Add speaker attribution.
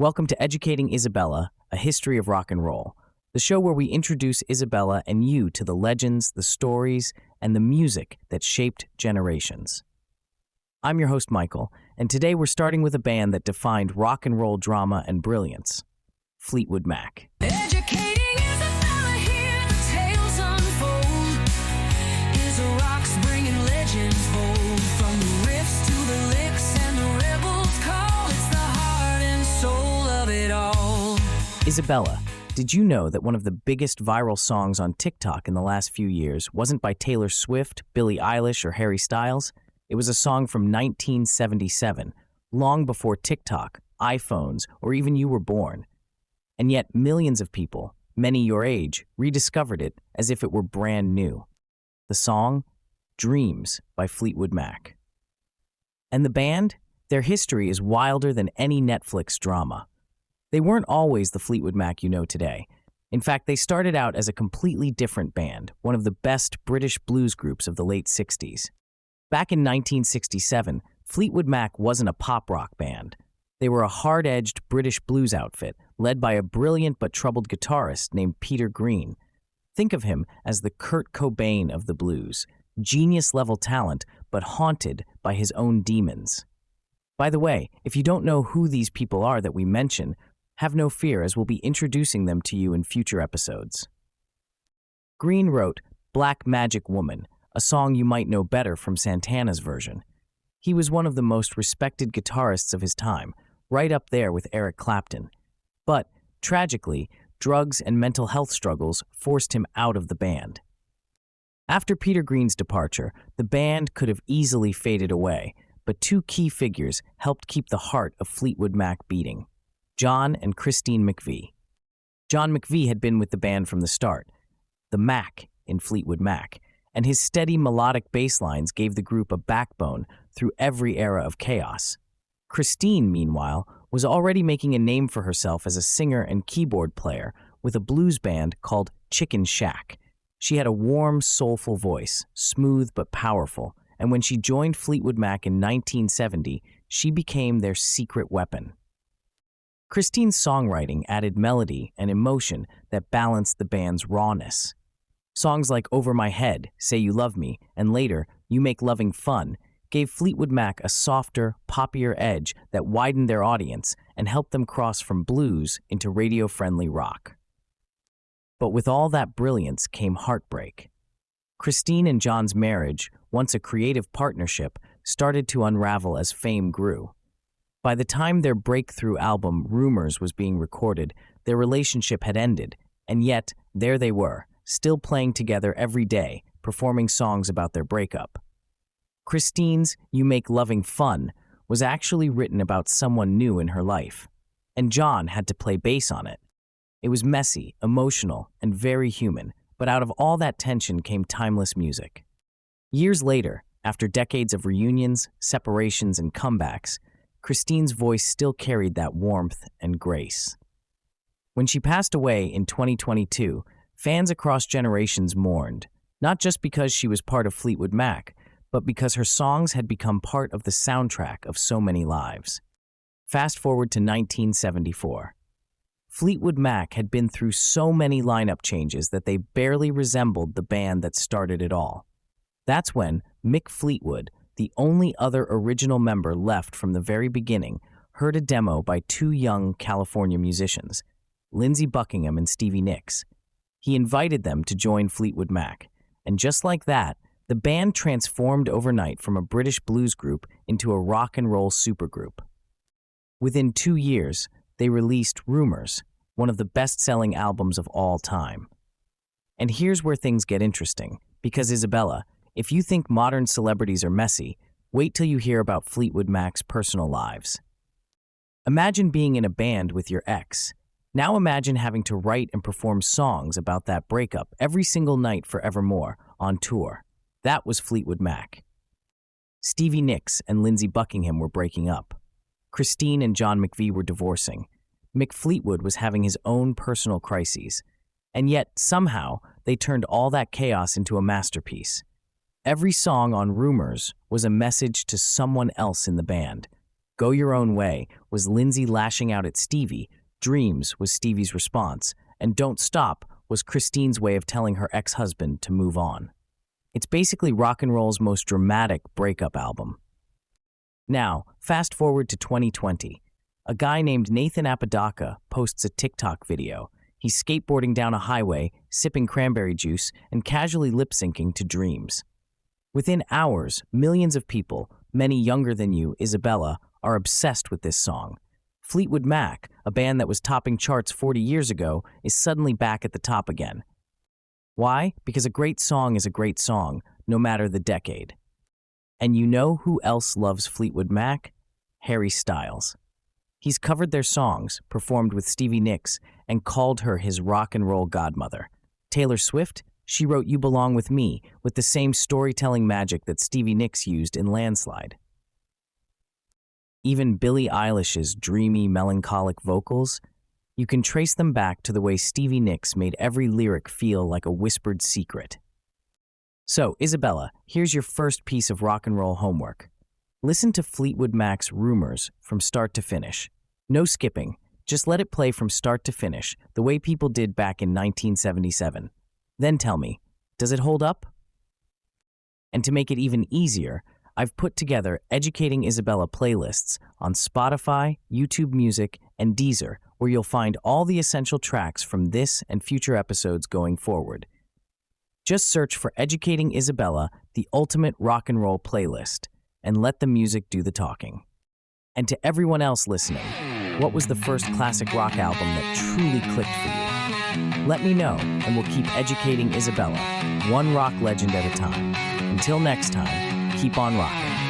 Speaker 1: Welcome to Educating Isabella, a history of rock and roll, the show where we introduce Isabella and you to the legends, the stories, and the music that shaped generations. I'm your host, Michael, and today we're starting with a band that defined rock and roll drama and brilliance, Fleetwood Mac.
Speaker 2: Educating Isabella, hear the tales unfold. Is a rock's bringing legends bold. From the riffs to the licks and the rebels call. It's the heart and soul of it all.
Speaker 1: Isabella, did you know that one of the biggest viral songs on TikTok in the last few years wasn't by Taylor Swift, Billie Eilish, or Harry Styles? It was a song from 1977, long before TikTok, iPhones, or even you were born. And yet millions of people, many your age, rediscovered it as if it were brand new. The song, Dreams by Fleetwood Mac. And the band? Their history is wilder than any Netflix drama. They weren't always the Fleetwood Mac you know today. In fact, they started out as a completely different band, one of the best British blues groups of the late 60s. Back in 1967, Fleetwood Mac wasn't a pop rock band. They were a hard-edged British blues outfit led by a brilliant but troubled guitarist named Peter Green. Think of him as the Kurt Cobain of the blues, genius-level talent but haunted by his own demons. By the way, if you don't know who these people are that we mention, have no fear as we'll be introducing them to you in future episodes. Green wrote Black Magic Woman, a song you might know better from Santana's version. He was one of the most respected guitarists of his time, right up there with Eric Clapton. But, tragically, drugs and mental health struggles forced him out of the band. After Peter Green's departure, the band could have easily faded away, but two key figures helped keep the heart of Fleetwood Mac beating: John and Christine McVie. John McVie had been with the band from the start, the Mac in Fleetwood Mac, and his steady melodic bass lines gave the group a backbone through every era of chaos. Christine, meanwhile, was already making a name for herself as a singer and keyboard player with a blues band called Chicken Shack. She had a warm, soulful voice, smooth but powerful, and when she joined Fleetwood Mac in 1970, she became their secret weapon. Christine's songwriting added melody and emotion that balanced the band's rawness. Songs like Over My Head, Say You Love Me, and later, You Make Loving Fun, gave Fleetwood Mac a softer, poppier edge that widened their audience and helped them cross from blues into radio-friendly rock. But with all that brilliance came heartbreak. Christine and John's marriage, once a creative partnership, started to unravel as fame grew. By the time their breakthrough album, Rumors, was being recorded, their relationship had ended, and yet, there they were, still playing together every day, performing songs about their breakup. Christine's You Make Loving Fun was actually written about someone new in her life, and John had to play bass on it. It was messy, emotional, and very human, but out of all that tension came timeless music. Years later, after decades of reunions, separations, and comebacks, Christine's voice still carried that warmth and grace. When she passed away in 2022, fans across generations mourned, not just because she was part of Fleetwood Mac, but because her songs had become part of the soundtrack of so many lives. Fast forward to 1974. Fleetwood Mac had been through so many lineup changes that they barely resembled the band that started it all. That's when Mick Fleetwood, the only other original member left from the very beginning, heard a demo by two young California musicians, Lindsey Buckingham and Stevie Nicks. He invited them to join Fleetwood Mac, and just like that, the band transformed overnight from a British blues group into a rock and roll supergroup. Within 2 years, they released Rumors, one of the best-selling albums of all time. And here's where things get interesting, because Isabella, if you think modern celebrities are messy, wait till you hear about Fleetwood Mac's personal lives. Imagine being in a band with your ex. Now imagine having to write and perform songs about that breakup every single night forevermore on tour. That was Fleetwood Mac. Stevie Nicks and Lindsey Buckingham were breaking up. Christine and John McVie were divorcing. Mick Fleetwood was having his own personal crises. And yet, somehow, they turned all that chaos into a masterpiece. Every song on Rumors was a message to someone else in the band. Go Your Own Way was Lindsey lashing out at Stevie, Dreams was Stevie's response, and Don't Stop was Christine's way of telling her ex-husband to move on. It's basically rock and roll's most dramatic breakup album. Now, fast forward to 2020. A guy named Nathan Apodaca posts a TikTok video. He's skateboarding down a highway, sipping cranberry juice, and casually lip-syncing to Dreams. Within hours, millions of people, many younger than you, Isabella, are obsessed with this song. Fleetwood Mac, a band that was topping charts 40 years ago, is suddenly back at the top again. Why? Because a great song is a great song, no matter the decade. And you know who else loves Fleetwood Mac? Harry Styles. He's covered their songs, performed with Stevie Nicks, and called her his rock and roll godmother. Taylor Swift? She wrote You Belong With Me with the same storytelling magic that Stevie Nicks used in Landslide. Even Billie Eilish's dreamy, melancholic vocals, you can trace them back to the way Stevie Nicks made every lyric feel like a whispered secret. So, Isabella, here's your first piece of rock and roll homework. Listen to Fleetwood Mac's Rumors from start to finish. No skipping, just let it play from start to finish, the way people did back in 1977. Then tell me, does it hold up? And to make it even easier, I've put together Educating Isabella playlists on Spotify, YouTube Music, and Deezer, where you'll find all the essential tracks from this and future episodes going forward. Just search for Educating Isabella, the ultimate rock and roll playlist, and let the music do the talking. And to everyone else listening, what was the first classic rock album that truly clicked for you? Let me know, and we'll keep educating Isabella, one rock legend at a time. Until next time, keep on rocking.